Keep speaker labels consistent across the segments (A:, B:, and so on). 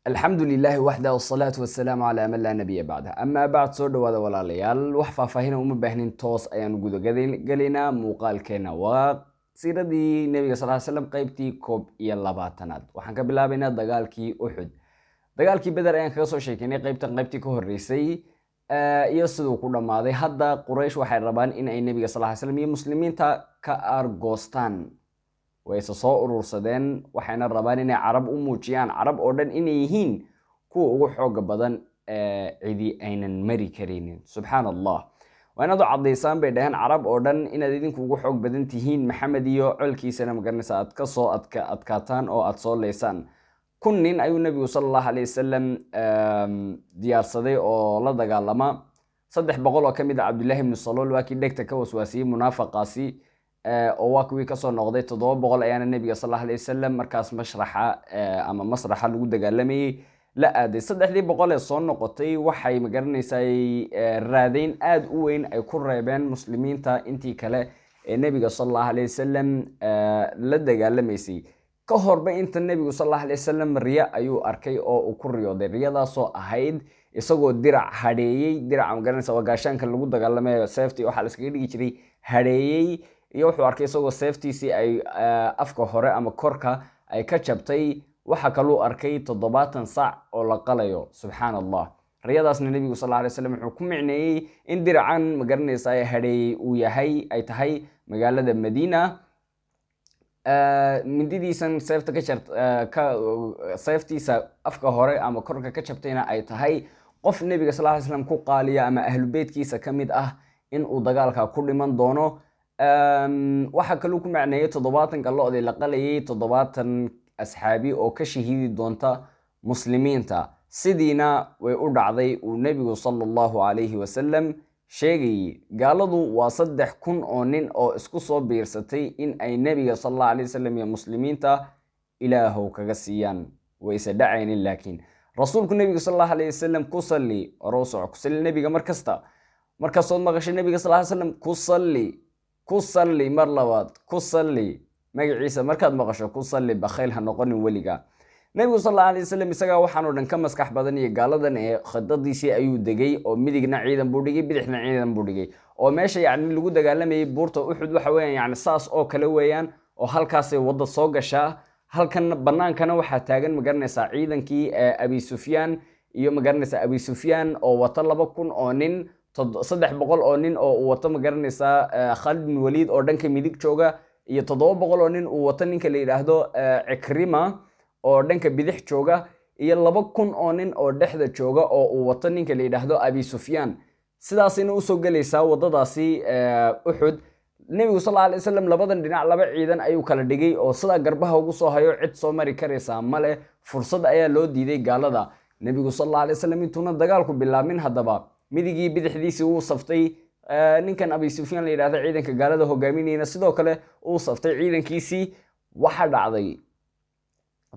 A: الحمد لله وحده والصلاة والسلام على من لا نبي بعدها أما بعد سود وهذا ولا ليال وحفا فهنا ومبهنين توس أيان جودو قلنا مقال كنا وسيرة دي النبي صلى الله عليه وسلم قيبتي كوب يلا باتناد وحنا قبل بينا دجالكي أحد دجالكي بدر أيان كسر شيء كني قيبتي كهرسي يصدق كل ما ذي هذا قريش وحربان إن النبي صلى الله عليه وسلم مسلمين تا كأرغوستان way soo urursadeen waxayna rabaan inay carab u muujiyaan carab oo dhan inay yihiin kuwa ugu xoog badan cidi aynan mari karinin subhanallah waana cadeysaan bay dhahan carab oo dhan inaad idinku ugu xoog badan tihiin maxamed iyo colkiisana magaranaysa aad ka soo adkaataan oo aad soo leysaan kunnin ayuu nabigu sallallahu alayhi wasallam diyaarsaday oo la dagaalama 300 oo kamid ah abdullah ibn salul waa kii dhegta ka waswaasiyay munaafaqaasi oo waa kuwii ka soo noqday 700 ayaana nabiga sallallahu alayhi wasallam markaas mashraxa ama masraxa lagu dagaalamay la aaday 300 ee soo noqotay waxay magaranaysaa raadayn aad u weyn ay ku reebeen muslimiinta intii kale ee nabiga sallallahu alayhi wasallam la dagaalamayay ka horba inta nabigu sallallahu alayhi wasallam riya ayuu arkay oo uu ku riyooday riyadaas oo ahayd isagoo dirac hadeeyay dirac magaranaysaa gaashaanka lagu dagaalamay safety waxa la iskaga dhigi jiray hadeeyay iyo wuxuu arkay isagoo safety ay afka hore ama korka ay ka jabtay waxa kale arkay 70 saac oo la qalayo subhanallah riyadaasna nabigu sallallahu alayhi wasallam wuxuu ku micneeyay in diracan magaranaysaa hadeey uu yahay ay tahay magaalada Madiina mindidiisan safety ka safety-sa afka hore ama korka ka jabtayna ay tahay qof nabiga sallallahu alayhi wasallam ku qaaliya ama ahlu beedkiisa kamid ah in uu dagaalka ku dhiman doono waxa kale ku macneeyay 70 gallood la qalayay 70 asxaabi oo ka shahiidi doonta muslimiinta sidiina way u dhacday uu nabigu sallallahu alayhi wasallam sheegay gaaladu waa 3,000 oo nin oo isku soo biirsatay in ay nabiga sallallahu alayhi wasallam iyo muslimiinta ilaahu kaga siiyaan wayse dhacaynin laakiin rasuulku nabiga sallallahu alayhi wasallam ku salli rasuulku ku salli nabiga markaasoo maqashay nabiga sallallahu alayhi wasallam ku salli mar labaad ku salli magaciisa markaad maqasho ku salli bakhayl ha noqonin weliga nabigu sallallahu alayhi wasallam isaga waxaan oo dhan ka maskax badan iyo gaaladan ee khadadiisii ayuu degay oo midigna ciidan buu dhigay bidixna ciidan buu dhigay oo meesha yaani lagu dagaalamayay buurta Uhud waxa weeyaan yaani saas oo kale weeyaan oo halkaas ay wada soo gashaa halkan banaankana waxa taagan magaranaysaa ciidankii Abi Sufyaan iyo magaranaysaa Abi Sufyaan oo wata 2,000 oo nin 300 oo nin oo wata magaranaysaa Khalid bin Walid oo dhanka midig jooga iyo 700 oo nin oo wata ninka la yiraahdo Ikrima oo dhanka bidix jooga iyo 2,000 oo nin oo dhexda jooga oo uu wata ninka la yiraahdo Abi Sufyaan sidaasina u soo galaysaa wadadaasi Uhud nabigu sallallahu alayhi wasallam labadan dhinac laba ciidan ayuu kala dhigay oo sida garbaha ugu soo hayo cid soo mari kareysa male fursad ayaa loo diiday gaalada nabigu sallallahu alayhi wasallam intuuna dagaalku bilaabmin hadaba midigii bidixdiisii uu saftay ninkan Abi Sufyaan la yiraahdo ciidanka gaalada hogaaminayna sidoo kale uu saftay ciidankiisii waxa dhacday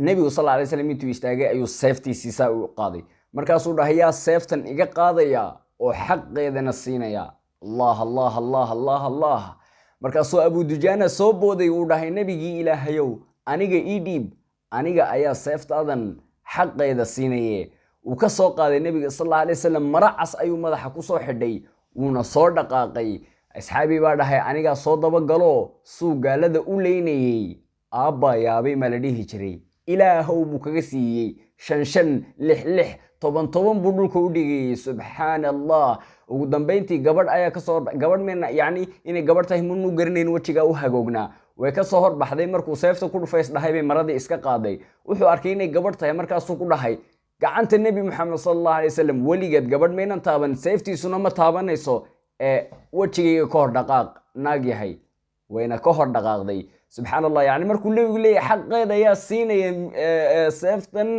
A: nabigu sallallahu alayhi wasallam intuu istaagay ayuu safety-siisa u qaaday markaas uu dhahay yaa safetan iga qaadaya oo xaqeedana siinaya Allah markaas Abu Dujana soo booday uu dhahay nabigii ilaahayow aniga ii dhiib aniga ayaa safetadan xaqeeda siinayay uu ka soo qaaday nabiga sallallahu alayhi wasallam maracas ayuu madaxa ku soo xidhay uuna soo dhaqaaqay asxaabi baa dhahay aniga soo daba galo suu gaalada u leynayay aabba yaabay ma la dhihi jiray ilaahow buu kaga siiyay 5 buu dhulka u dhigay subhanallah ugu dambeyntii gabadh ayaa ka soo gabadh meena yaani inay gabadh tahay munu garanayn wajiga u hagoogna way ka soo horbaxday markuu seefta ku dhufays dhahay bay maradii iska qaaday wuxuu arkay inay gabadh tahay markaas uu ku dhahay gacanta nabi Muhammad sallallahu alayhi wasallam waligeed gabadh meenan taaban safety-suna ma taabanayso wajigayga ka hor dhaqaaq naag yahay wayna ka hor dhaqaaqday subhanallah yaani markuu nabigu leeyahay xaqeeda ayaa siinaya safetan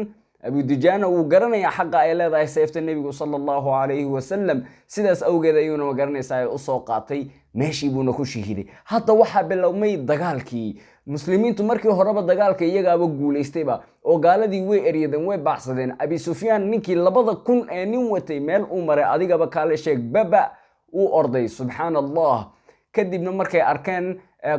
A: Abu Dujana uu garanaya xaqa ay leedahay safeta nabigu sallallahu alayhi wasallam sidaas awgeed ayuuna ma garanaysaa u soo qaatay meeshii buuna ku shahiiday hadda waxa bilowmay dagaalkii muslimiintu markii horeba dagaalka iyagaaba guuleystayba oo gaaladii way eriyadeen way baxsadeen Abi Sufyaan ninkii 2,000 ee nin watay meel uu maray adigaba kaale sheeg baba uu orday subhanallah kadibna markay arkeen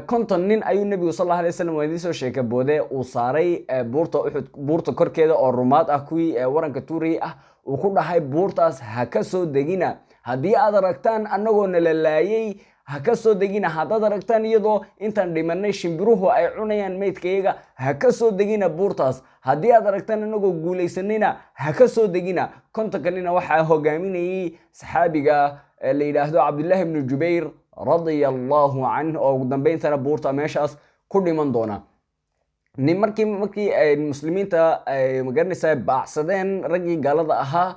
A: konton nin ayuu nebigu sal alla alay wasalam waa idiin soo sheeka boode uu saaray buurta uxud, buurta korkeeda oo rumaad ah, kuwii waranka tuuriyey ah. uu ku dhahay buurtaas ha ka soo degina, haddii aad aragtaan annagoo nala laayay ha ka soo degina, haddaad aragtaan iyadoo intaan dhimanay shimbiruhu ay cunayaan meydkayaga ha ka soo degina buurtaas, haddii aad aragtaan annagoo guulaysanayna ha ka soo degina. kontonka nina waxaa hogaaminayay saxaabiga la yidhaahdo cabdullaahi ibnu jubayr radia allahu canh, oo ugu dambeyntana buurta meeshaas ku dhiman doona. markii ay muslimiinta ay magaranaysaa baacsadeen raggii gaalada ahaa,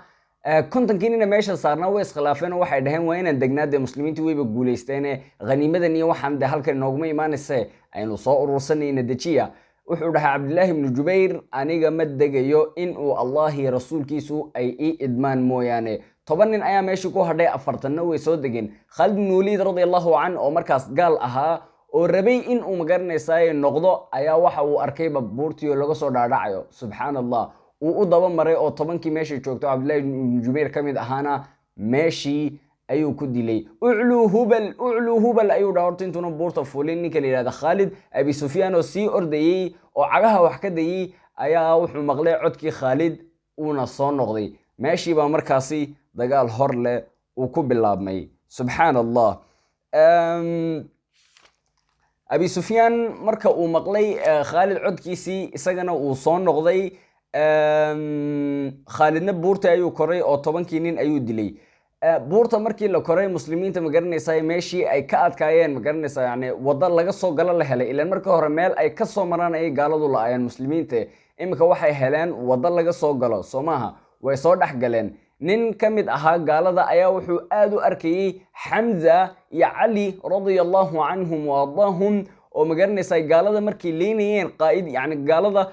A: kontonkii nina meesha saarnaa way iskhilaafeen oo waxay dhaheen waa inaan degnaa, dee muslimiintii wayba guulaysteene khaniimadan iyo waxaan dee halkan inooguma imaanayse aynu soo urursanayna dejiya. wuxuu dhahay cabdillaahi ibnu jubayr, aniga ma degayo in uu allah iyo rasuulkiisu ay ii idmaan mooyaane. 10 nin ayaa meeshii ku hadhay, 40na way soo degeen. khaalid ibnu waliid radia allahu can oo markaas gaal ahaa oo rabay in uu magaranaysaay noqdo, ayaa waxa uu arkayba buurtii oo laga soo dhaadhacayo. subxaan allah, uu u daba maray oo 10kii meeshii joogto cabdullaahi ibnu jubayr ka mid ahaana meeshii ayuu ku dilay. ucluu hubal ayuu dhaha horta intuuna buurta fulin. ninka la yidhahda khaalid, abi sufyaan oo sii ordayey oo cagaha wax ka dayey ayaa wuxuu maqlay codkii khaalid uuna soo noqday. meeshii baa markaasi dagaal hor leh uu ku bilaabmay. subxaan allah. abi sufyaan marka uu maqlay khaalid codkiisii, isagana uu soo noqday. khaalidna buurta ayuu koray oo 10kii nin ayuu dilay. buurta markii la koray, muslimiinta magaranaysaa meeshii ay ka adkaayeen, magaranaysaa yani wada laga soo galo la helay. ilaan markii hore meel ay ka soo maraan ayay gaaladu la-ayeen muslimiinta. iminka waxay heleen wada laga soo galo, soo maaha, way soo dhex galeen. nin ka mid ahaa gaalada ayaa wuxuu aad u arkayey xamza iyo cali radia allahu canhum wa ardaahum oo magaranaysaa gaalada markay leynayeen qaa'id, yani gaalada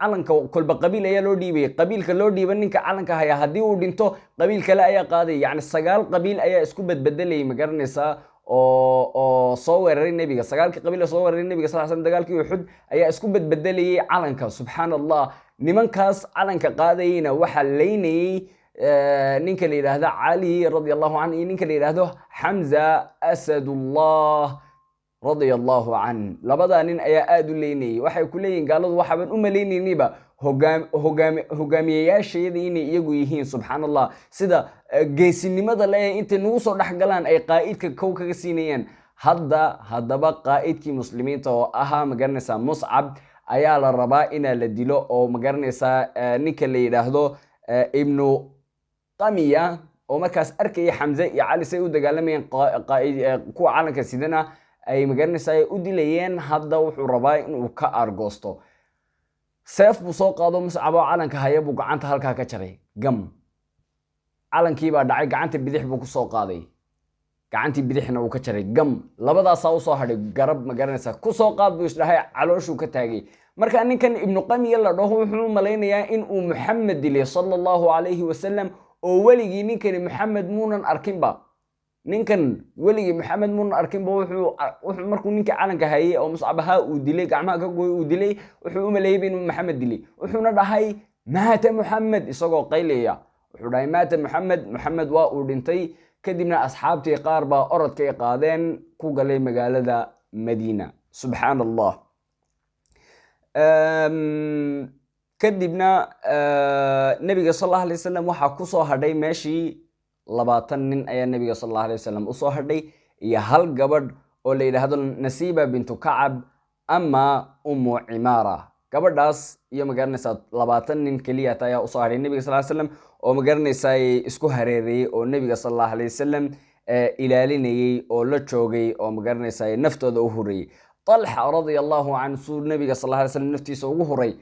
A: calanka kolba qabiil ayaa loo dhiibay. qabiilka loo dhiiba ninka calanka haya haddii uu dhinto qabiil kale ayaa qaaday. yani 9 qabiil ayaa isku bedbedelayay magaranaysaa oo soo weeraray nebiga. 9kii qabiil soo weeraray nebiga sal slam dagaalkii uxud ayaa isku bedbedelayay calanka. subxaan allah, nimankaas calanka qaadayeyna waxaa leynayey ninka la yidhaahdo cali radia allahu canhu iyo ninka la yidhaahdo xamza asadullah radia allahu can. labadaa nin ayaa aad u leynayay. waxay ku leeyihin gaaladu waxaaban u malaynayniba hogaamiyayaashayada inay iyagu yihiin. subxaan allah, sida geesinimada le intay nagu soo dhex galaan ay qaa'idka kow kaga siinayaan. haddaba qaa'idkii muslimiinta oo ahaa magaranaysaa muscab ayaa la rabaa inaa la dilo, oo magaranaysaa ninka la yidhaahdo ibnu qamiya oo markaas arkaya xamze iyo cali say u dagaalamayeen kuwa calanka sidana ay magaranaysaa u dilayeen. hadda wuxuu rabaa inuu ka aargoosto. seef buu soo qaado, muscab oo calanka haya buu gacanta halkaa ka jaray, gam. calankii baa dhacay, gacanta bidix buu ku soo qaaday, gacantii bidixna uu ka jaray, gam. labadaasaa usoo hadhay garab magaranaysaa. ku soo qaad buu isdhahay, calooshuu ka taagay. marka ninkan ibnu qamiya la dhaho wuxuu malaynayaa in uu muxamed dilay sala allahu calayhi wasalam, oo weligii ninkani muxamed muunan arkinba. wuxuu markuu ninka calanka hayay oo muscab ahaa uu dilay, gacmaha ka gooy uu dilay, wuxuu u maleeyay inuu muxamed dilay. wuxuuna dhahay maata muxamed, isagoo qaylaya. wuxuu dhahay maata muxamed waa uu dhintay. kadibna asxaabtii qaar baa orodkay qaadeen ku galay magaalada madiina. subxaan allah. kadibna nebiga sal alla alay wasalam waxaa ku soo hadhay meeshii 20 nin ayaa nebiga sal alla alay wasalam usoo hadhay, iyo hal gabadh oo la yidhaahdo nasiiba bintu kacab ama umu cimaara. gabadhaas iyo magaranaysaa 20 nin keliyata ayaa usoo hadhay nebiga sal slam, oo magaranaysaa isku hareereeyey oo nebiga sal alla alay wasalam ilaalinayey oo la joogay oo magaranaysaa naftooda u hurayey. طلحة رضي الله عنه سور النبي صلى الله عليه وسلم نفتيسه وهري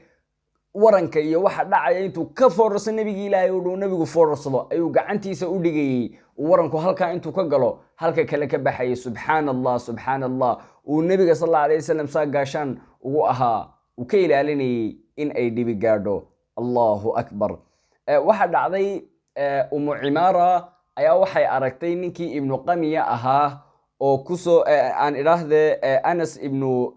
A: waranka iyo waxa dhacay intuu ka foorso nabiga Ilaahay oo nabigu foorsado ayuu gacantiisa u dhigay waranku halka intuu ka galo halka kale ka baxay. subhanallah uu nabiga sallallahu alayhi wasallam saa gaashan ugu ahaa u ka ilaalinay in ay dibi gaadho. Allahu akbar. waxa dhacday Cimaara ayaa waxay aragtay ninkii ibnu Qamiya ahaa oo kusoo aan iraahde Anas ibnu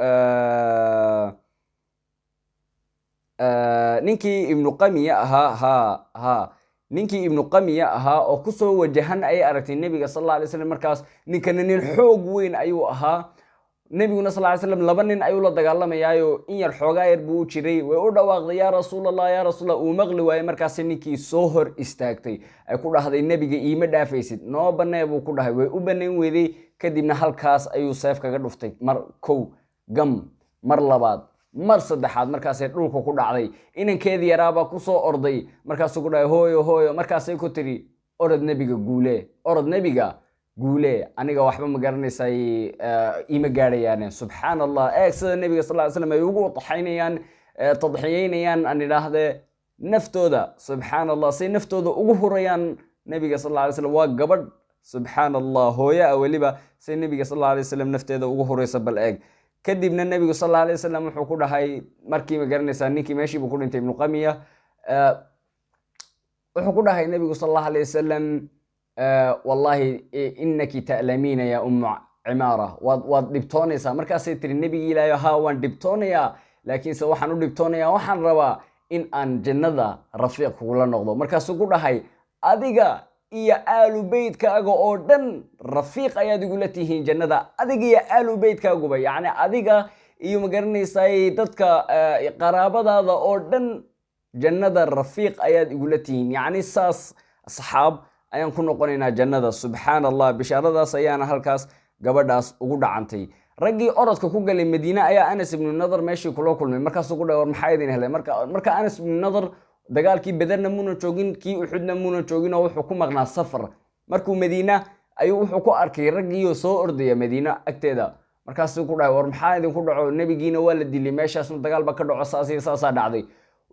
A: ninkii ibnu Qamiya ahaa ninkii ibnu Qamiya ahaa oo kusoo wajahan ay aragtay nabiga sallallahu alayhi wasallam. markaas ninkan nin xoog weyn ayuu ahaa. nabiguna sallallahu alayhi wasallam laba nin ayuu la dagaalamayaayo in yar xoogaa yar buu u jiray way u dhawaaqday yaa rasuulallah yaa rasuulallah uu maqli waayey markaas ninkii soo hor istaagtay ay ku dhahday nabiga iima dhaafaysid noo banee buu ku dhahay way u banayn weeday kadibna halkaas ayuu seef kaga dhuftay mar kow gam mar labaad mar saddexaad markaasay dhulka ku dhacday inankeedii yaraabaa ku soo orday markaasuu ku dhahay hooyo hooyo markaasay ku tiri orod nabiga guule aniga waxba ma garanaysay ima gaadhayaane subxaan allah sida nabiga sal ly slam ay ugu tadxiyeynayaan aan idhaahde naftooda subxaan allah say naftooda ugu hurayaan nabiga sal ly slam waa gabadh subxaan allah hooyo ah weliba say nabiga sal lay wasalam nafteeda ugu huraysa bal eeg kadibna nabigu sal lay wasalam wuxuu ku dhahay markii ma garanaysaa ninkii meeshiibuu ku dhintay ibnu qamiya wuxuu ku dhahay nabigu sal allahu alayh wasalam wallahi inaki ta'lamiina ya ummu cimaara waad dhibtoonaysaa markaasay tiri nebigi ilaahay haa waan dhibtoonayaa laakiinse waxaan u dhibtoonayaa waxaan rabaa in aan jannada rafiiq kugula noqdo markaasuu ku dhahay adiga iyo aalu beytkaaga oo dhan rafiiq ayaad igula tihiin jannada adiga iyo aalu beytkaaguba yacni adiga iyo ma garanaysay dadka qaraabadaada oo dhan jannada rafiiq ayaad igula tihiin yacni saas asxaab ayaan ku noqonaynaa jannada subxaan allah bishaaradaas ayaana halkaas gabadhaas ugu dhacantay raggii orodka ku galay madiine ayaa anas ibnu nadar meeshii kula kulmay markaasuu ku dhahay war maxaa idin helay marka anas ibnu nadar dagaalkii bederna muuna joogin kii uxudna muuna joogin oo wuxuu ku maqnaa safar markuu madiina ayuu wuxuu ku arkay raggiioo soo ordaya madiina agteeda markaasuu ku dhahay war maxaa idinku dhaco nebigiina waa la dilay meeshaasna dagaal ba ka dhaco saasiyo saasaa dhacday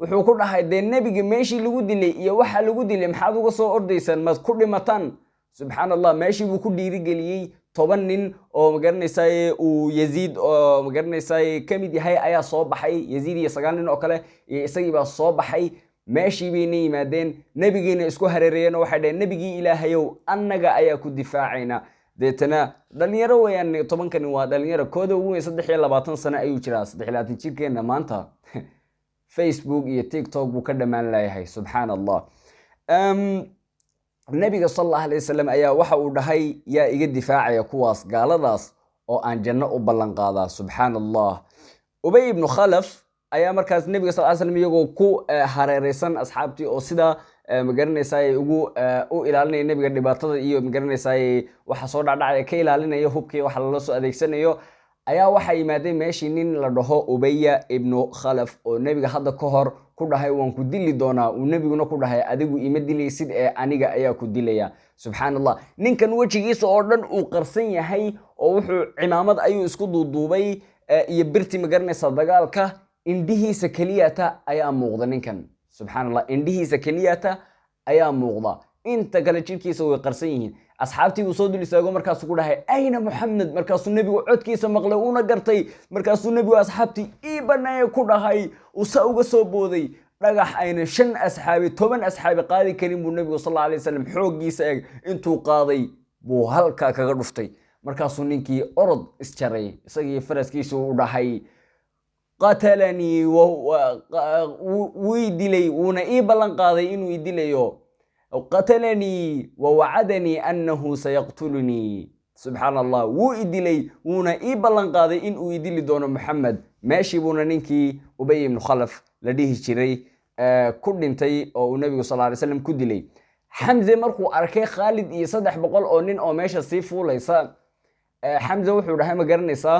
A: wuxuu ku dhahay dee nebiga meeshii lagu dilay iyo waxa lagu dilay maxaad uga soo ordaysaan maad ku dhimataan subxaan allah meeshii buu ku dhiirigeliyey 10 nin oo magaranaysaay uu yaziid oo magaranaysaay ka mid yahay ayaa soo baxay yaziid iyo 9 nin oo kale iyo isagii baa soo baxay meeshii bayna yimaadeen nebigiina isku hareereeyeen oo waxay dhaheen nebigii ilaahayow annaga ayaa ku difaacayna deetana dhalinyaro weeyaan 10 nin waa dhalinyaro kooda ugu weyn 23 sano ayuu jiraa 23 jirkeena maanta Facebook iyo TikTok buu ka dhamaan leeyahay subxaan allah nabiga sallallahu alayhi wasallam ayaa waxa uu dhahay yaa iga difaacaya kuwaas gaaladaas oo aan janno u ballan qaadaa subxaan allah ubay ibn khalaf ayaa markaas nabiga sallallahu alayhi wasallam iyagoo ku hareereysan asxaabtii oo sida magaranaysaay ugu u ilaalinaya nabiga dhibaatada iyo magaranaysaay waxa soo dhacdhacay ka ilaalinaya hubkii waxa la soo adeegsanayo ayaa waxa yimaadeen meeshii nin la dhaho ubaya ibnu khalaf oo nabiga hadda ka hor ku dhahay waan ku dili doonaa uu nabiguna ku dhahay adigu ima dilaysid ee aniga ayaa ku dilaya subxaan allah ninkan wejigiisa oo dhan uu qarsan yahay oo wuxuu cimaamad ayuu isku duuduubay iyo birti magaranaysa dagaalka indhihiisa keliyata ayaa muuqda ninkan subxaan allah indhihiisa keliyata ayaa muuqda inta kale jirkiisa way qarsan yihiin asxaabtii uu soo dul istaago markaasuu ku dhahay ayna muxamed markaasuu nebigu codkiisa maqlay uuna gartay markaasuu nebigu asxaabtii ii baneeye ku dhahay uu saa uga soo booday dhagax ayna 5 asxaabi 10 asxaabi qaadi karin buu nebigu sallallahu alayhi wasallam xooggiisa eeg intuu qaaday buu halkaa kaga dhuftay markaasuu ninkii orod isjaray isagii faraskiisa u dhahay qatalanii wuu dilay wuuna ii ballan qaaday inuu ii dilayo قتلني ووعدني أنه سيقتلني سبحان الله وإدلي ونا إبلغ قاضي إن وإدلي دون محمد ماشي بونا ننكي أبي بن خلف لديه الشري كل انتي أو النبي صلى الله عليه وسلم كدلي حمزة مركو أركي خالد يصدح بقول أو نين أو ماشي صيفو ليس حمزة وحو رحمة قرنسا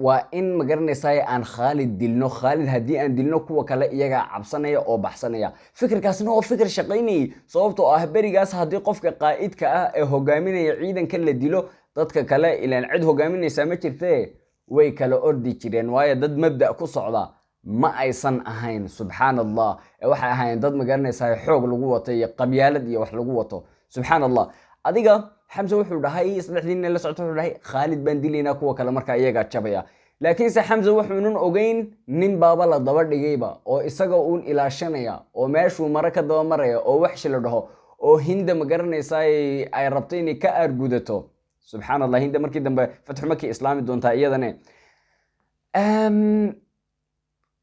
A: waa in magaranaysaay aan Khalid dilno Khalid hadii aan dilno kuwa kale iyaga cabsanaya oo baxsanaya fikirkaasna oo fikir shaqeynay sababtoo ah berigaas hadii qofka qaa'idka ah ee hogaaminaya ciidanka la dilo dadka kale ilaan cid hogaaminaysa ma jirtee way kala ordi jireen waayo dad mabda ku socda ma aysan ahayn subxaan allah waxay ahayn dad magaranaysaay xoog lagu wato iyo qabyaalad iyo wax lagu wato subxaan allah adiga حمزة وحول هاي صدقني اللي سعته هاي خالد بندلينا كوا كلام مركا إيجا تشبيا لكن حمزة وحول أوجين نم بابا لا دبر دقيبة أو إسقاون إلى شنيا أو ماشوا مركا دوا مريا أو وحش لده أو هند مقرن ساي أي ربطيني كأرجودته سبحان الله هند مركي دم فتح مكي إسلامي دون تأييد أنا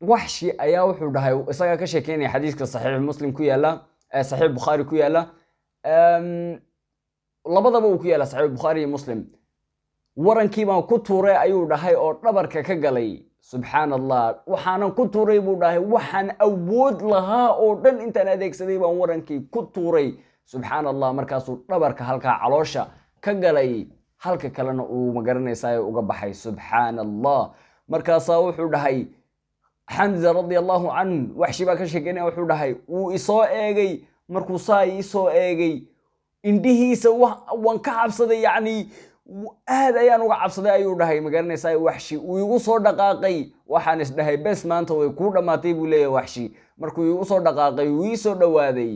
A: وحشي أيا وحول هاي إسقا كشكيني حديث كصحيح مسلم كيالا صحيح بخاري كيالا labadaba uu ku yaala sahih bukhari iyo muslim warankii baan ku tuuray ayuu dhahay oo dhabarka ka galay subxaanallah waxaanan ku tuuray buu dhahay waxaan awood lahaa oo dhan intaan adeegsaday baan warankii ku tuuray subxaanallah markaasuu dhabarka halkaa caloosha ka galay halka kalena uu magaranaysaa uga baxay subxaanallah markaasaa wuxuu dhahay xamza radiallahu canhu waxshi baa ka sheekeynaya wuxuu dhahay wuu isoo eegay markuu saa isoo eegay indhihiisa waan ka cabsaday yacni aad ayaan uga cabsaday ayuu dhahay magaranaysaa waxshi uu igu soo dhaqaaqay waxaan is dhahay bes maanta way kuu dhammaatay buu leeyahay waxshi markuu igu soo dhaqaaqay wuu ii soo dhowaaday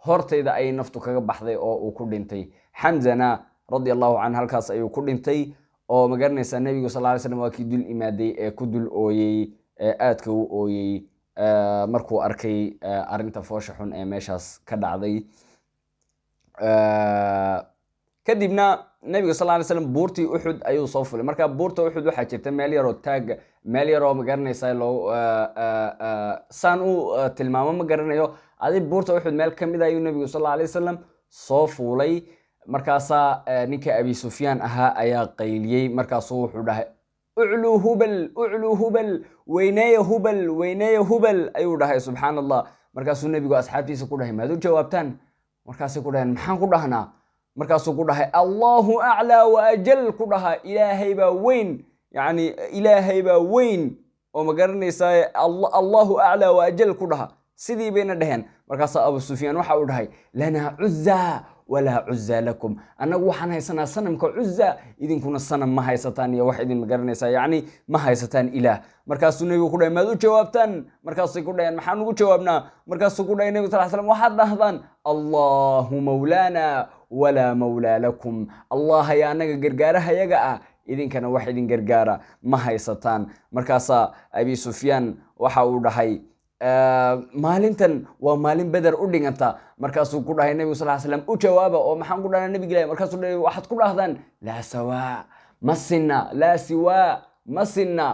A: hortayda ayay naftu kaga baxday oo uu ku dhintay xamzana radiallahu canhu halkaas ayuu ku dhintay oo magaranaysaa nebigu sal ly slam waa kii dul imaaday ee ku dul ooyey ee aadka u ooyey markuu arkay arrinta foosha xun ee meeshaas ka dhacday kadibna nebiga sal ly slam buurtii uxud ayuu soo fulay marka buurta uxud waxaa jirta meel yaroo taaga meel yaroo magaranaysaa loo saan u tilmaamo ma garanayo adi buurta uxud meel ka mid ayuu nebigu sal alay wasalam soo fuulay markaasaa ninka abi sufyaan ahaa ayaa qayliyey markaasuu wuxuu dhahay ucluu hubal weyneeya hubal ayuu dhahay subxaan allah markaasuu nebigu asxaabtiisa ku dhahay maad u jawaabtaan markaasay ku dhaheen maxaan ku dhahnaa markaasuu ku dhahay allahu aclaa waajal ku dhaha ilaahay baa weyn yani ilaahay baa weyn oo ma garanaysaa allahu aclaa waajal ku dhaha sidii bayna dhaheen markaasaa abu sufyaan waxa uu dhahay lanaa cuza walaa cuza lakum annagu waxaan haysanaa sanamka cuza idinkuna sanam ma haysataan iyo wax idin ma garanaysaa yacni ma haysataan ilaah markaasuu nebigu ku dhahay maad u jawaabtaan markaasay ku dhaheen maxaan ugu jawaabnaa markaasuu ku dhahay nebigu sal slam waxaad dhahdaan allahu mawlaana walaa mawlaa lakum allah ayaa annaga gargaarahayaga ah idinkana wax idin gargaara ma haysataan markaasaa abi sufyaan waxa uu dhahay maalintan waa maalin beder u dhiganta markaasuu ku dhahay nebigu sal slam u jawaaba oo maxaan ku dhahnaa nebig ilahi markaasuu dhahay waxaad ku dhahdaan laa sawaa ma sinna laa siwaa ma sinna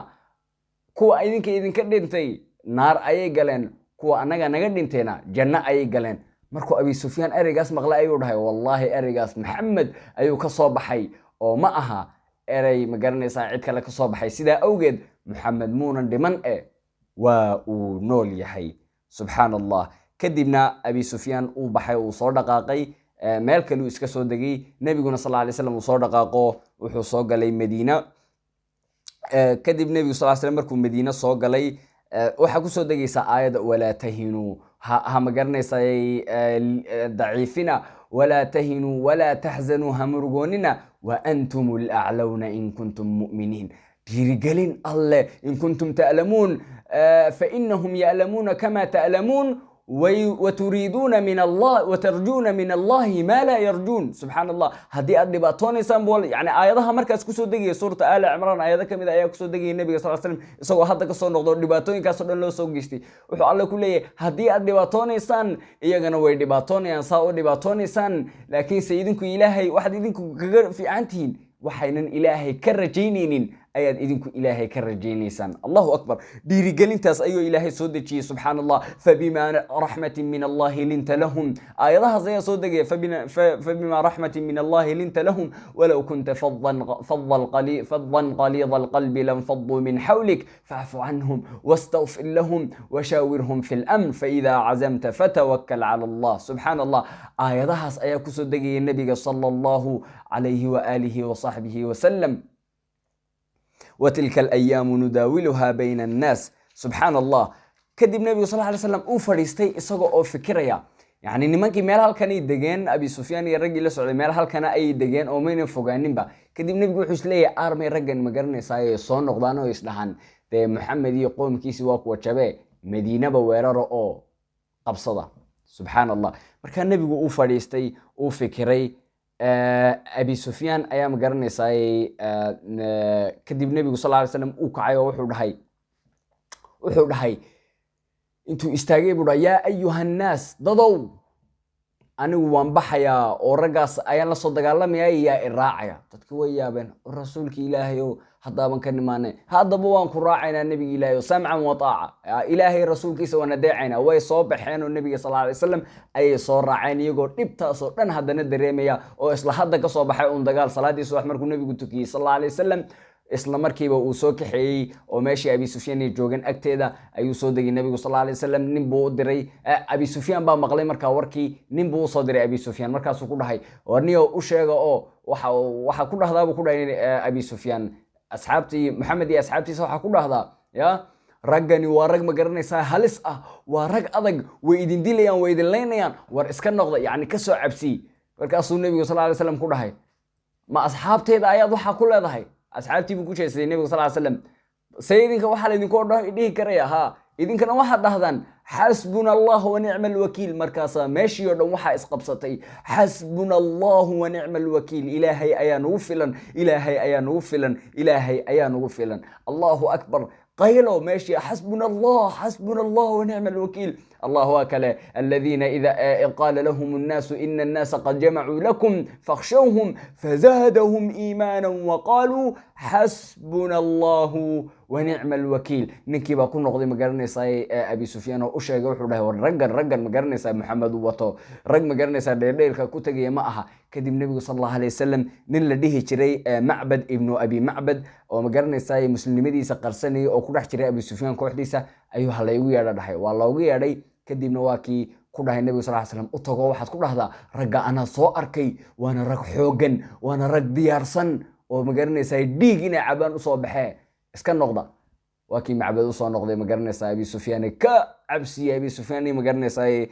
A: kuwa idinka dhintay naar ayay galeen kuwa annaga naga dhintayna janno ayay galeen markuu abi sufyaan ereygaas maqlay ayuu dhahay wallaahi ereygaas maxamed ayuu ka soo baxay oo ma aha erey ma garanaysaa cid kale ka soo baxay sidaa awgeed maxamed muunan dhiman waa uu nool yahay subxaan allah kadibna abi sufyaan uu baxay uu soo dhaqaaqay meel kale uu iska soo degay nebiguna sal lay slam uu soo dhaqaaqo wuxuu soo galay madiina kadib nebigu sal slam markuu madiina soo galay waxaa kusoo degaysaa aayadda walaa tahinuu ha ma garanaysay daciifina walaa tahinuu walaa taxzanuu ha murugoonina wa antum alaclawna in kuntum mu'miniin dhiirigelin alleh in kuntum ta'lamuun fainahum ya'lamuuna kama ta'lamuun وتريدون من الله وترجون من الله ما لا يرجون سبحان الله هدي أدباتوني سامبول يعني آياتها مركز كسو دقي سورة آل عمران آياتها كميدا آيات كسو دقي النبي صلى الله عليه وسلم إساقو هذا كسو نقضو دباتوني كسو دن لو سوقيستي وحو الله كله هدي أدباتوني سان إياغانا وي دباتوني أنساو دباتوني سان لكن سيدنكو إلهي واحد إذنكو كغر في عنتين وحينن إلهي كرجينين ayaad idinku ilaahay ka rajaynaysaan allahu akbar dhiirigelintaas ayuu ilaahay soo dejiyey subxaan allah fabima raxmatin min allahi linta lahum aayadahaas ayaa soo degaya fabima raxmatin min allahi linta lahum walow kunta fadan qaliida alqalbi lanfaduu min xawlik facfu canhum wastagfir lahum washaawirhum fi lamr faida cazamta fatawakkal cala allah subxaan allah aayadahaas ayaa kusoo degaya nebiga sala allahu calayhi waaalihi wasaxbihi wasalam وتلك الأيام نداولها بين الناس سبحان الله كدب النبي صلى الله عليه وسلم فريستي إسقى أو فكريا يعني نمانكي مال هالكان يدجين أبي سفيان يرجع لسعود مال هالكان أي دجين أو مين فوقانين با كدب النبي حسلي أرمي رجع مجرن ساي صون نقدانه يسلحن ده محمد يقوم كيسي واق وشبه مدينة بويرة أو قبصة سبحان الله مركان النبي فريستي أو فكري أبي سفيان أيام قرن ساي كدب النبي صلى الله عليه وسلم وقعي وحود هاي انتو استجيبوا يا أيها الناس ضدوا anigu waan baxayaa oo raggaas ayaan la soo dagaalamaya yaa iraacaya dadkii way yaabeen rasuulkii ilaahay oo haddaaban ka nimaanay haddaba waan ku raacaynaa nebiga ilaahay oo samcan wa taaca ilaahay rasuulkiisa waan adeecaynaa way soo baxeen oo nebiga sallallahu alayhi wasallam ayay soo raaceen iyagoo dhibtaas oo dhan haddana dareemaya oo isla hadda ka soo baxay un dagaal salaadii subax markuu nebigu tukiyey sallallahu alayhi wasallam isla markiiba uu soo kaxeeyey oo meeshii abi sufyaan ay joogeen agteeda ayuu soo degay nebigu sallallahu alayhi wasallam nin buu u diray abi sufyaan baa maqlay markaa warkii nin buu u soo diray abi sufyaan markaasuu ku dhahay warniyo u sheega oo waxa ku dhahdaa buu ku dhahay abi sufyaan asxaabtii maxamed iyo asxaabtiisa waxa ku dhahdaa ya raggani waa rag ma garanaysaa halis ah waa rag adag way idin dilayaan way idin leynayaan war iska noqda yacni ka soo cabsi markaasuu nebigu sallallahu alayhi wasallam ku dhahay ma asxaabteeda ayaad waxa ku leedahay asxaabtii buu ku jeestay nebigu sallallahu alayhi wasallam sayidinka waxa la idinku dhihi karaya ha idinkana waxaad dhahdaan xasbuna allah wa nicma alwakiil markaasaa meeshii oo dhan waxaa isqabsatay xasbuna allah wa nicma alwakiil ilaahay ayaa nugu filan ilaahay ayaa nugu filan ilaahay ayaa nugu filan allahu akbar قيلوا ماشي حسبنا الله ونعم الوكيل الله أكل الذين إذا قال لهم الناس إن الناس قد جمعوا لكم فاخشوهم فزادهم إيمانا وقالوا حسبنا الله ونعم الوكيل نكي بكون نقضي مقرني ساي أبي سفيان وأشياء وحده ورجل مقرني ساي محمد وطو رج مقرني ساي دير كوتجي معها كدم النبي صلى الله عليه وسلم نل لديه شري معبد ابن أبي معبد ومقرني ساي مسلمي سقرسني أو كل شري أبي سفيان كوحديسة أيها الله يويا رحي والله ويا ري كدم نواكي كلها النبي صلى الله عليه وسلم أتوقع واحد كلها رجع أنا صاركي وأنا رج حوجن وأنا رج ديارسن ومقرني ساي ديجنا عبان صباحه اسكن نقطة وكي معبد وصا نقطة مقرني ساي أبي سفيان كعبسي أبي سفيان مقرني ساي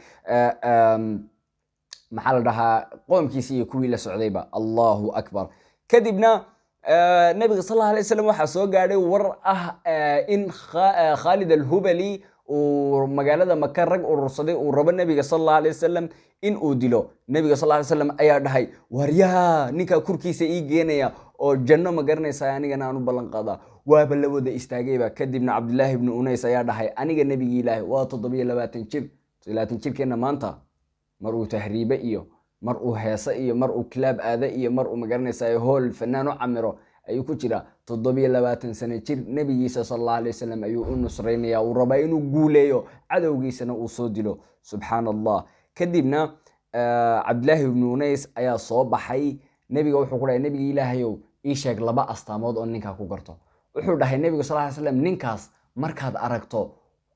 A: محل رها قوم كيسي كوي لسعوديبة الله أكبر كذبنا النبي صلى الله عليه وسلم وحسوا قاعد ورأه إن خالد الهبلي ومقالة مكة رج ورصدي ورب النبي صلى الله عليه وسلم إن أوديله النبي صلى الله عليه وسلم أياد هاي وريا نيكا كركي سيجينيا أو جنة مقرني سياني أنا أنو بلنقاضا وابلو ده استاجيبه كدبنا عبد الله بن أنيس أياد هاي أنا النبي إله وتطبيع لا تنشب كنا مانتا مرء تهريبة إيو مرء هياسة إيو مرء كلاب آذى إيو مرء مقرني ساي هول فنان عمره أيو كتيرا تضبي لباتن سنة تشير نبي يسا صلى الله عليه وسلم أيو النصرين يا ورباينو قوليو عدو جيسنا وصودلو سبحان الله كدبنا عبد الله بن أنيس أيا صوبحي نبي وحو قرأي نبي إلهيو إيشاك لبا أستامود أو نينكا كوكرتو وحو دحي النبي صلى الله عليه وسلم نينكاس مركاد أركتو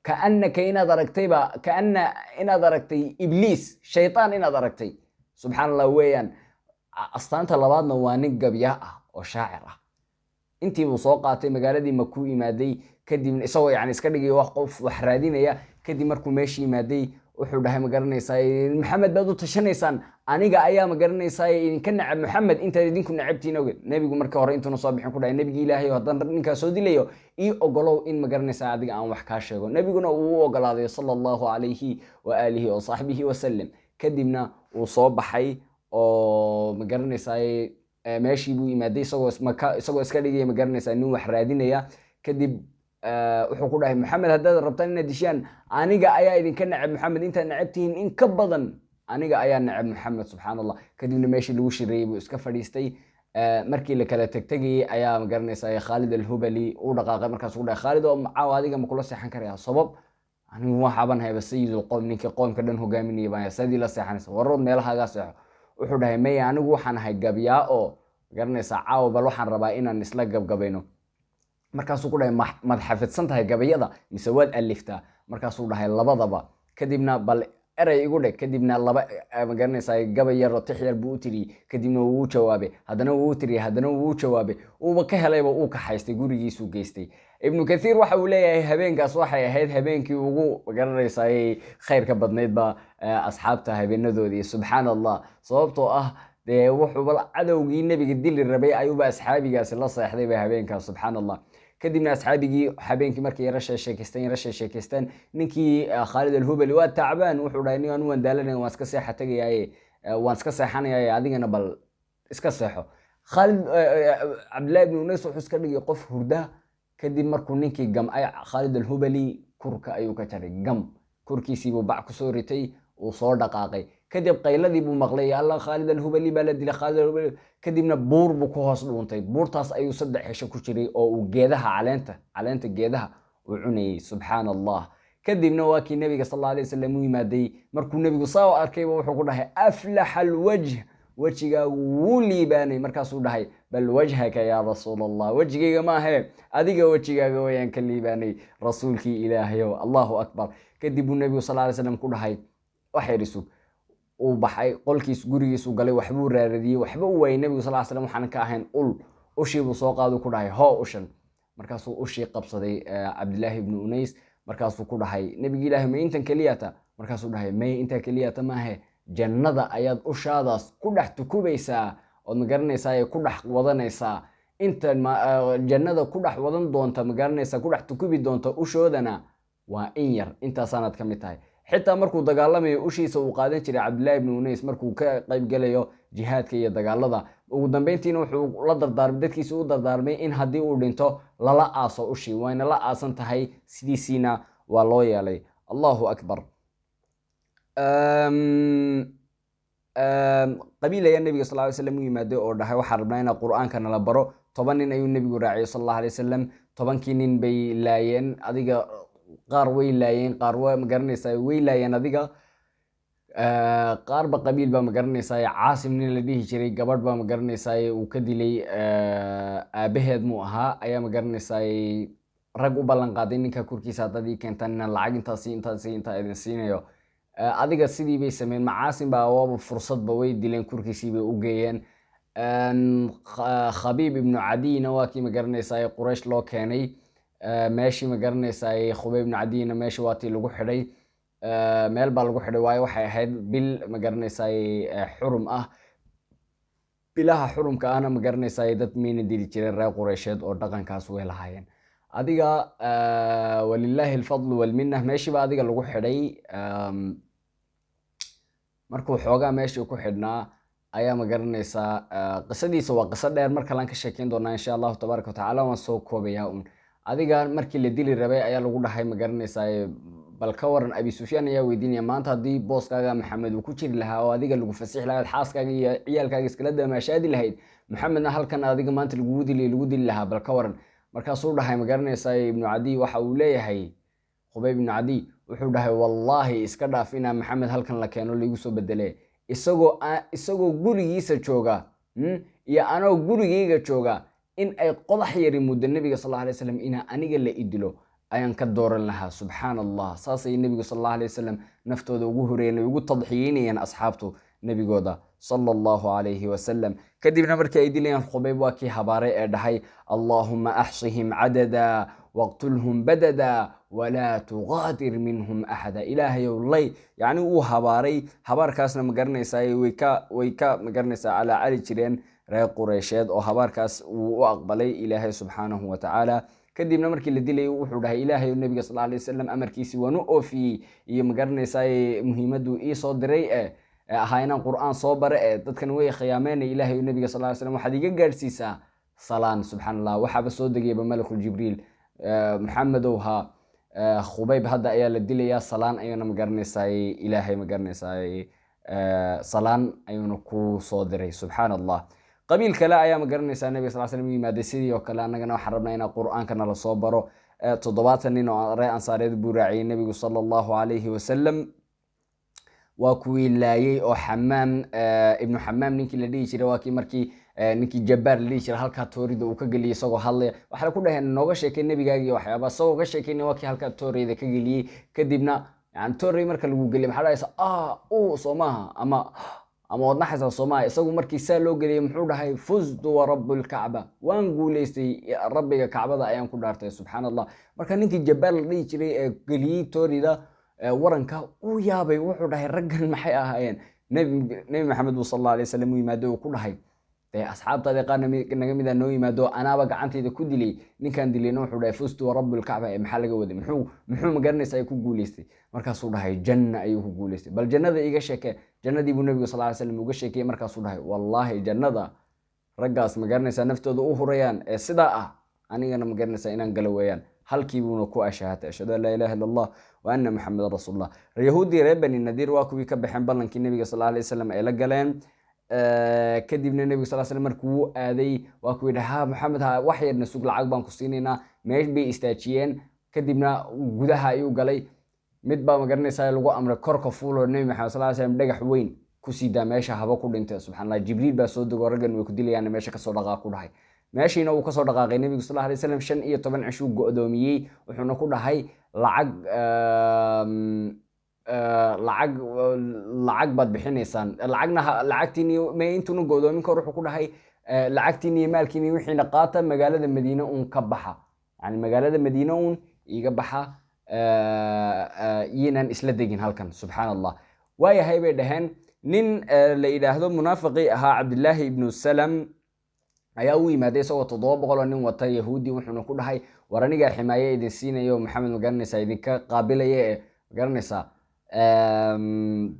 A: كأنك إنا دركتي كأن إنا دركتي إبليس شيطان إنا دركتي سبحان الله ويان أستانت لبادنا وانيق قبياء وشاعرة انتي بسوقاتي مقالدي مكو إمادي كدي من إسوا يعني اسكالي وقف وحرادين يا كدي مركو ماشي إمادي وحو دحي مقرنيساي محمد بدو تشنيسان أنيقا أيا مقرنيساي إن كان نعب محمد انت دينكو نعبتين وقل نبيقو مركا هورا انتو نصابحين كودا نبي إلهي وهدان نكا سودي ليو إي أقلو إن مقرنيساي عديق آن وحكاشيغو نبيقونا وقلادي صلى الله عليه وآله وصحبه وسلم كدبنا وصوبحي oo magaranaysaay meeshii buu imaaday isagoo iska dhigay magaranaysaa nin wax raadinaya kadib wuxuu ku dhahay maxamed haddaad rabtaan inaad dishaan aniga ayaa idinka nacab maxamed intaad nacabtihiin in ka badan aniga ayaa nacab maxamed subxaan allah kadibna meeshii lagu shireeyey buu iska fadhiistay markii la kala tegtegayey ayaa magaranaysaa khaalid alhubali uu dhaqaaqay markaas ku dhahay khaalid oo macaaw adiga ma kula seexan karaya sabab anigu waxaaban hayba sayidul qowm ninkii qoomka dhan hogaaminaya baan sidii la seexanaysa warood meelahaagaa seexo wuxuu dhahay maya anigu waxaan ahay gabyaa oo garanaysaa caawa bal waxaan rabaa inaan isla gabgabayno markaasuu ku dhahay mad xafidsan tahay gabayada mise waad aliftaa markaasuu dhahay labadaba kadibna bal eray igu dhig kadibna laba magaranaysaa gabay yar oo tix yar buu u tiriyey kadibna wuu jawaabay haddana wuu tiriyey haddana wuu jawaabay uuba ka helayba uu ka haystay gurigiisuu geystay ibnu kathiir waxa uu leeyahay habeenkaas waxay ahayd habeenkii ugu magaranaysaa khayrka badnayd ba asxaabta habeenadoodii subxaan allah sababtoo ah dee wuxuu cadowgii nebiga dili rabay ayuuba asxaabigaasi la seexday ba habeenkaas subxaan allah kadibna asxaabigii habeenkii markay yara sheekaysteen ninkii khaalid alhubali waa tacbaan wuxuu dhahay nin anu waan daalanaya waan iska seexa tagayaaye waan iska seexanayaaye adigana bal iska seexo khaalid cabdillahi ibnu unays wuxuu iska dhigay qof hurda kadib markuu ninkii gamcay khaalid alhubali kurka ayuu ka jaray gam kurkiisiibuu bac kusoo ritay uu soo dhaqaaqay kadib qayladii buu maqlay alla Khalid al-Hubali baa la dilay Khalid al-Hubali kadibna buur buu ku hoos dhuuntay buurtaas ayuu 3 cisho ku jiray oo uu geedaha caleenta geedaha uu cunayay subhanallah kadibna waa kii nabiga sallallahu alayhi wasallam u yimaaday markuu nabigu soo arkay wuxuu ku dhahay aflaha alwajh wajiga wuu liibaanay markaasuu dhahay bal wajhaka ya rasuulallah wajigayga ma ahe adiga wajigaaga wayaan ka liibaanay rasuulkii ilaahayow allahu akbar kadib uu nabigu sallallahu alayhi wasallam ku dhahay waxayrisu uu baxay qolkiis gurigiisu galay waxbuu raaradiyay waxba uu waayay nabigu sallallahu alayhi wasallam waxaan ka ahayn ushii buu soo qaado ku dhahay hoo ushan markaasuu ushii qabsaday Abdullah ibn Unays markaasuu ku dhahay nabiga ilaahay ma intan kaliyata markaasuu dhahay may inta kaliyata ma ahe jannada ayaad ushaadaas ku dhex tukubaysaa oo ma garanaysaa ay ku dhex wadanaysaa inta jannada ku dhex wadan doonta ma garanaysaa ku dhex tukubi doonta ushoodana waa in yar inta sanad ka mid tahay xitaa markuu dagaalamayo ushiisa uu qaadan jiray Abdullah ibn Unays markuu ka qayb galayo jihaadka iyo dagaalada ugu dambeyntiina wuxuu la dardaarmay dadkiisa u dardaarmay in hadii uu dhinto lala aaso ushi wayna la aasan tahay sidiisina waa loo yeelay Allahu akbar qabiil ayaa nabiga sallallahu alayhi wasallam u yimaaday oo dhahay waxa rabnaa in quraanka nala baro 10 nin ayuu nabigu raaciyay sallallahu alayhi wasallam 10kii nin bay laayeen adiga qaar way laayeen qaar waa ma garanaysaa way laayeen adiga qaar ba qabiil ba ma garanaysaa Caasim nin la dhihi jiray gabadh ba ma garanaysaa uu ka dilay aabaheed mu aha ayaa ma garanaysaa rag u ballan qaaday ninka kurkiisa dadii keentan lacag inta idin siinayo adiga sidii bay sameeyeen Caasim ba waa fursad ba way dileen kurkiisii bay u geeyeen Khabib ibn Adina waa kii ma garanaysaa Quraysh loo keenay meeshii ma garanaysaa Khubayb ibn Adina meeshii waatii lagu xidhay meel baa lagu xidhay waayo waxay ahayd bil ma garanaysaa xurum ah bilaha xurumka ana ma garanaysaa dad meena dili jireen reer Quraysheed oo dhaqankaas way lahaayeen adiga walillahi alfadl walminna meeshii baa adiga lagu xidhay markuu xoogaa meeshii ku xidhnaa ayaa ma garanaysaa qisadiisa waa qiso dheer marka laan ka sheekeyn doonaa insha Allah tabaaraka wa taala waan soo koobayaa adiga markii la dili rabay ayaa lagu dhahay ma garanaysaa bal ka waran Abi Sufyaan ayaa weydiinaya maanta hadii booskaaga Maxamed uu ku jiri lahaa oo adiga lagu fasix lahayd xaaskaaga iyo ciyaalkaaga iskala damaashaadi lahayd Maxamedna halkan adiga maanta lagu dili lahaa bal ka waran markaasuu dhahay ma garanaysaa ibn Adi waxa uu leeyahay Khubayb ibn Adi wuxuu dhahay wallahi iska dhaaf ina Maxamed halkan la keeno lagu soo bedelay isagoo gurigiisa jooga iyo anoo gurigeyga jooga in ay qodax yari muddo nabiga sallallahu alayhi wasallam ina aniga la idilo ayaan ka dooran lahaa subhanallah saasay nabiga sallallahu alayhi wasallam naftooda ugu horeeyeen ugu tadxiyeynayeen asxaabtu nabigooda sallallahu alayhi wasallam kadibna markii ay dilayeen Khubayb waa kii habaaray ee dhahay Allahumma ahsihim adada waqtulhum badada wala tughadir minhum ahada ilaahay lay yani uu habaaray habaarkaasna ma garanaysaa way ka ma garanaysaa ala cali jireen reer Quraysheed oo habaarkaas uu u aqbalay ilaahay subhanahu wa ta'ala kadibna markii la dilay wuxuu dhahay ilaahay nabiga sallallahu alayhi wasallam amarkiisi waanu oofiyay iyo ma garanaysaa muhiimadu ii soo diray ahayna quraan soo bare dadkan way khiyaameen ilaahay nabiga sallallahu alayhi wasallam waxa iga gaarsiisa salaan subhanallah waxa soo dagayba malakul jibriil Muhammadow ha Khubayb hadda ayaa la dilaya salaan ayuna ma garanaysaa ilaahay ma garanaysaa salaan ayuna ku soo diray subhanallah qabiil kale ayaa ma garanaysaa nabiga sallallahu alayhi wasallam yimaaday sidii oo kale anagana waxaan rabnaa in quraanka nala soo baro 70 nin oo reer ansaareed buu raaciyay nabiga sallallahu alayhi wasallam waa kuwii laayay oo ibn Hammam ninkii la dhihi jiray waa kii markii ninkii Jabbar la dhihi jiray halka toorida uu ka galiyay isagoo hadlay waxa ku dhahay nooga sheekay nabigaaga iyo waxyaabo isagoo ka sheekay waa kii halka toorida ka galiyay kadibna yani toorida marka lagu galiyay maxaa dhahaysa Soomaha ama wadna xasan Soomaha isagu markii saa loo galiyay muxuu dhahay fuzdu wa rabbul ka'ba waan guuleystay rabbiga ka'bada ayaan ku dhaartay subhanallah marka ninkii Jabbar la dhihi jiray ee galiyay toorida waranka uu yaabay wuxuu dhahay raggan maxay ahaayeen nabi Maxamed sallallahu alayhi wasallam uu yimaado uu ku dhahay asxaabtada qaarna naga mid ah noo yimaado anaaba gacantayda ku dilay ninkan dilayna wuxuu dhahay fustu rabbul ka'ba maxaa laga waday muxuu ma garanaysaa ay ku guuleystay markaasuu dhahay janna ayuu ku guuleystay bal jannada iga sheekay jannadii buu nabiga sallallahu alayhi wasallam uga sheekay markaasuu dhahay wallahi jannada raggaas ma garanaysaa naftooda u hurayaan ee sida anigana ma garanaysaa inaan galo weeyaan halkii buuna ku ashahatay ashhadu an laa ilaaha illa allah wa anna muxamadan rasuulullah. yahuudii reer bani nadiir waa kuwii ka baxeen ballankii nebiga sallallahu alayhi wasallam ay la galeen. kadibna nebigu sallallahu alayhi wasallam markuu aaday waa kuwii dhaha maxamed wax yarna sug lacag baan ku siinaynaa. meel bay istaajiyeen. kadibna gudaha ayuu galay. mid baa magaranaysaa lagu amray korka fuulo nebi maxamed sallallahu alayhi wasallam dhagax weyn ku siidaa meesha haba ku dhintay. subxaanallah, jibriil baa soo dego raggan way ku dilayaan meesha kasoo dhaqaaq ku dhahay. meeshiina uu kasoo dhaqaaqay nebigu sallallahu alayhi wasallam 15 cishuu go'doomiyey. wuxuuna ku dhahay lacag baad bixinaysaan. lacagtiini ma intuuna go'doomin kor wuxuu ku dhahay lacagtiini iyo maalkiini wixiina qaata magaalada madiina uun ka baxa. yani magaalada madiina uun iga baxa, yiinaan isla degin halkan. subxaanallah. waayahay bay dhaheen. nin la yidhaahdo munaafiqii ahaa cabdillaahi ibnu salam ayaa u yimaaday isagoo 700 oo nin wata yahuudi. wuxuuna ku dhahay war anigaa ximaaye idin siinayo maxamed magaranaysaa idinka qaabilaya ee magaranaysaa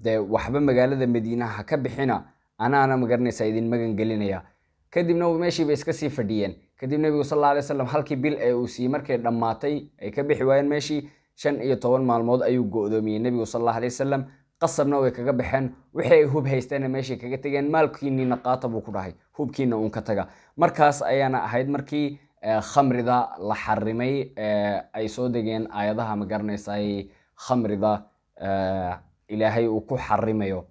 A: dee waxba magaalada madiina ha ka bixina, anaana magaranaysaa idin magan gelinaya. kadibna meeshii bay iska sii fadhiyeen. kadib nebigu sallallahu alayhi wasallam halkii bil ee uu siiyey markay dhammaatay ay ka bixi waayeen meeshii 15 maalmood ayuu go'doomiyey nebigu sallallahu alayhi wasallam. qasabna way kaga baxeen. wixii ay hub haysteen meeshii kaga tageen. maalkiinina qaata buu ku dhahay, hubkiina uun ka taga. markaas ayaana ahayd markii khamrida la xarimay ay soo degeen aayadaha magaranaysaa khamrida ilaahay uu ku xarimayo.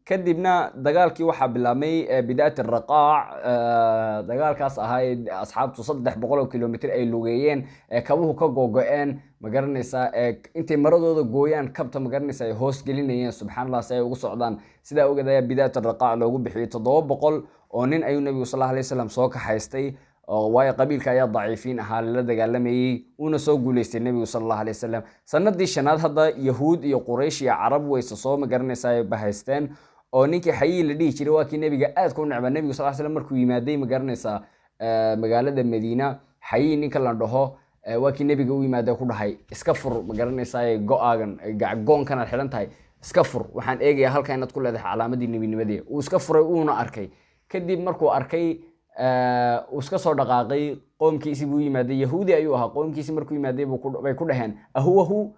A: kadibna dagaalkii waxaa bilaabmay bidaat raqaac. dagaalkaas ahaa asxaabtu 300 kilomitir ay lugeeyeen, kabuhu ka googo'een magaranaysaa. intay maradooda gooyaan kabta magaranaysaa ay hoos gelinayeen. subxaanallah, si ay ugu socdaan. sidaa ogeed ayaa bidaat raqaac loogu bixiyey. 700 oo nin ayuu nebigu sallallahu alayhi wasallam soo kaxaystay. waayo qabiilka ayaa daciifiin ahaa lala dagaalamayey. uuna soo guuleystay nebigu sallallahu alayhi wasallam. sanadii shanaad hadda yahuud iyo quraysh iyo carab wayse soo magaranaysaa ay bahaysteen. oo ninkii xayii la dhihi jiray waa kii nebiga aad ku necba. nebigu sallallahu alayhi wasallam markuu yimaaday magaranaysaa magaalada madiina, xayii ninka la dhaho waa kii nebiga u yimaaday ku dhahay iska fur magaranaysaa go'aagan goonkan aad xidhan tahay iska fur, waxaan eegayaa halka inaad ku leedahay calaamadii nebinimadii. uu iska furay uuna arkay. kadib markuu arkay uu iska soo dhaqaaqay. qoomkiisii buu yimaaday. yahuudi ayuu ahaa. qoomkiisii markuu yimaaday bay ku dhaheen ahuwahu,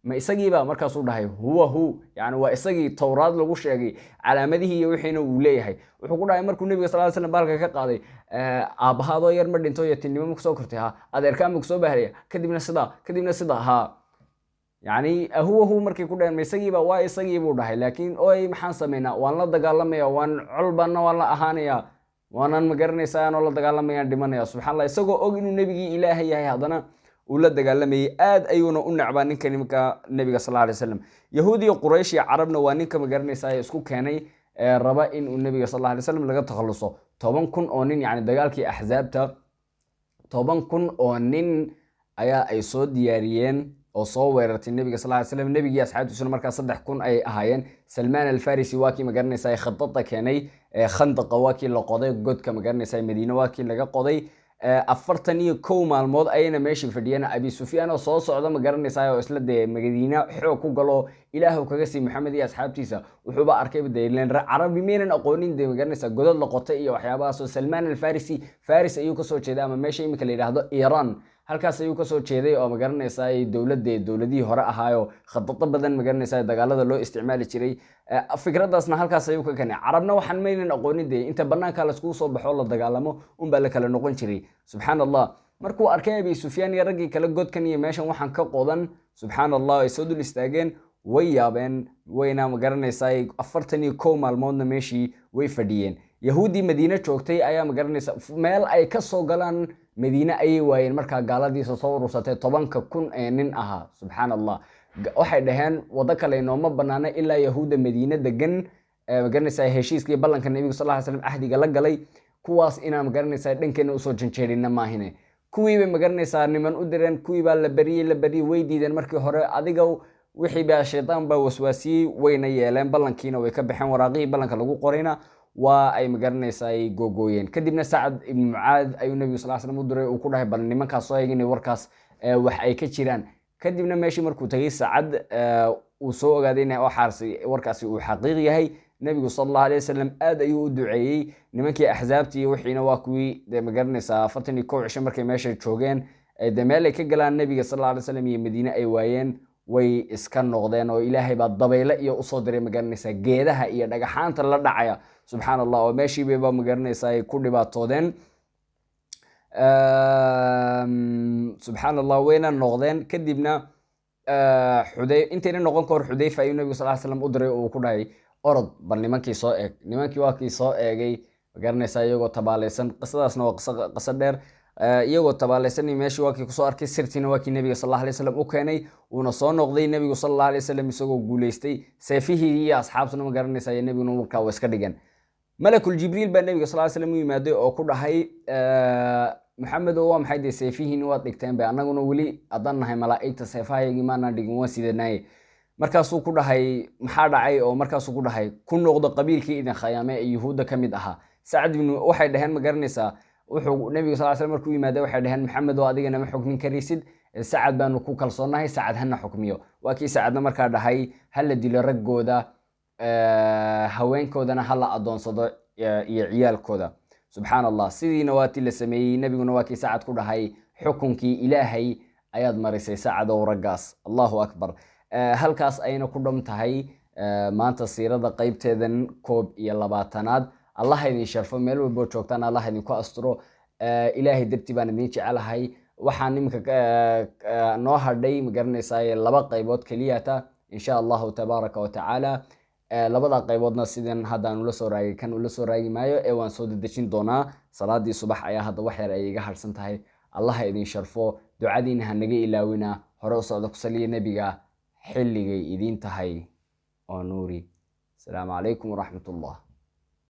A: ma isagiiba? markaasuu dhahay huwahu, yani waa isagii towraad lagu sheegay calaamadihii iyo wixiina uu leeyahay. wuxuu ku dhahay markuu nebiga sallallahu alayhi wasallam baalka ka qaaday, aabbahaadoo yar ma dhinto yatinimo ma kusoo kortay? ha. adeerkaa ma kusoo bahlaya? kadibna sidaa ha. yani ahuwahu markay ku dhaheen ma isagiiba? waa isagii buu dhahay. laakiin oy maxaan samaynaa? waan la dagaalamaya, waan colbanna waan la ahaanaya, waanan magaranaysaa anoo la dagaalamayaan dhimanaya. subxaanallah, isagoo og inuu nebigii ilaahay yahay haddana uu la dagaalamayay. aad ayuuna u necbaa ninka nimanka nebiga sallallahu alayhi wasallam. yahuud iyo quraysh iyo carabna waa ninka magaranaysaa isku keenay raba inuu nebiga sallallahu alayhi wasallam laga takhaluso. 10,000 oo nin, yani dagaalkii axzaabta 10,000 oo nin ayaa ay soo diyaariyeen oo soo weerartay nebiga sallallahu alayhi wasallam. nebigii asxaabtiisuna markaa 3,000 ay ahaayeen. salmaan alfarisi waa kii magaranaysaa khadada keenay. khandaqa waa kii la qoday. godka magaranaysaa madiina waa kii laga qoday. 41 maalmood ayayna meeshii fadhiyeen. abi sufyaan oo soo socda magaranaysaa oo isla dee madiina xoog ku galo ilaahu kaga sii maxamed iyo asxaabtiisa. wuxuuba arkay badayleen carabi meenan aqoonin dee magaranaysaa godad la qotay iyo waxyaabahaas. oo salmaan alfarisi faris ayuu kasoo jeeday, ama meesha imika la yidhaahdo iran, halkaas ayuu kasoo jeeday. oo magaranaysaa dowladihii hore ahaayo khadado badan magaranaysaa dagaalada loo isticmaali jiray. fikradaasna halkaas ayuu ka keenay. carabna waxaan maynan aqoonin dee inta banaanka laiskugu soo baxo la dagaalamo unbaa la kala noqon jiray. subxaanallah, markuu arkay abi sufyaan iyo raggii kale godkan iyo meeshan waxaan ka qodan, subxaanallah, ay soo dul istaageen. way yaabeen, wayna magaranaysaa 41 maalmoodna meeshii way fadhiyeen. yahuudii madiina joogtay ayaa magaranaysaa meel ay ka soo galaan madiina ayay waayeen. markaa gaaladiisa soo urursatay 10,000 ee nin ahaa. subxaanallah, waxay dhaheen wado kale inooma banaana ilaa yahuudda madiina degan magaranaysaa heshiiskii ballanka nebiga sallallahu alayhi wasallam ahdiga la galay, kuwaas inaan magaranaysaa dhankeena usoo janjeerina maahine. kuwii bay magaranaysaa niman u direen. kuwii baa la bariyey way diideen markii hore. adiga wixii baa shaytaan baa waswaasiyey, wayna yeeleen. ballankiina way ka baxeen. waraaqihii ballanka lagu qorayna waa ay magaranaysaa ay googooyeen. kadibna sacad ibn mucaad ayuu nebigu sallallahu alayhi wasallam u diray. uu ku dhahay bal nimankaas soo eegin warkaas wax ay ka jiraan. kadibna meeshii markuu tagay sacad uu soo ogaaday in warkaasi uu xaqiiq yahay, nebigu sallallahu alayhi wasallam aad ayuu u duceeyey. nimankii axzaabtii wixiina waa kuwii dee magaranaysaa 41 cisho markay meesha joogeen dee meel ay ka galaan nebiga sallallahu alayhi wasallam iyo madiine ay waayeen, way iska noqdeen oo ilaahay baa dabaylo iyo usoo diray magaranaysaa geedaha iyo dhagaxaanta la dhacaya subxaan allah, oo meeshiibaba magaranaysaa ay ku dhibaatoodeen. subxaan allah, wayna noqdeen. kadibna intayna noqon ka hor Xudayfa ayuu nebigu sallallahu alayhi wasallam u diray oo uu ku dhahay orod bal nimankii soo eeg. nimankii waa kii soo eegay magaranaysaa iyagoo tabaalaysan. qisadaasna waa qiso dheer. iyagoo tabaalaysan meeshii waa kii kusoo arkay, sirtiina waa kii nebiga sallallahu alayhi wasallam u keenay, uuna soo noqday nebigu sallallahu alayhi wasallam isagoo guuleystay. seefihii iyo asxaabtuna magaranaysaa iyo nebiguna markaa waa iska dhigeen. malakul jibriil baa nebiga sallallahu alayhi wasallam u yimaaday oo ku dhahay maxamedow waa maxay dee seefihiini waad dhigteen be, annaguna weli haddaan nahay malaa'igta seefahayagii maanaan dhigin, waan sidanaaye. markaasuu ku dhahay maxaa dhacay, oo markaasuu ku dhahay ku noqdo qabiilkii idin khayaame ee yuhuudda ka mid ahaa. sacad ibnu waxay dhaheen magaranaysaa, wuxuu nebiga sallallahu alayhi wasallam markuu yimaada waxay dhaheen maxamed oo adiga nama xukmin karaysid, sacad baanu ku kalsoonahay, sacad hana xukmiyo. waa kii sacadna markaa dhahay hala dilo raggooda, haweenkoodana hala adoonsado iyo ciyaalkooda. subxaan allah, sidiina waa tii la sameeyey. nebiguna waa kii sacad ku dhahay xukunkii ilaahay ayaad marisay sacadow raggaas. allahu akbar. halkaas ayna ku dham tahay maanta siirada qaybteedan 21. allah idin sharfo, meel walbo joogtaan allah idinku asturo. ilaahay dartii baan idin jecelahay. waxaan iminka noo hadhay magaranaysaa 2 qaybood keliyata insha allahu tabaaraka wa tacaala. labada qayboodna sidan haddaan ula soo raagay kan ula soo raagi maayo ee waan soo dedejin doonaa. salaadii subax ayaa hadda wax yar ay iga harsan tahay. allah idin sharfo, ducadiina ha naga ilaawina. hore u socda ku saliya nebiga xilligay idin tahay oo nuuri. asalaamu calaykum waraxmatullah.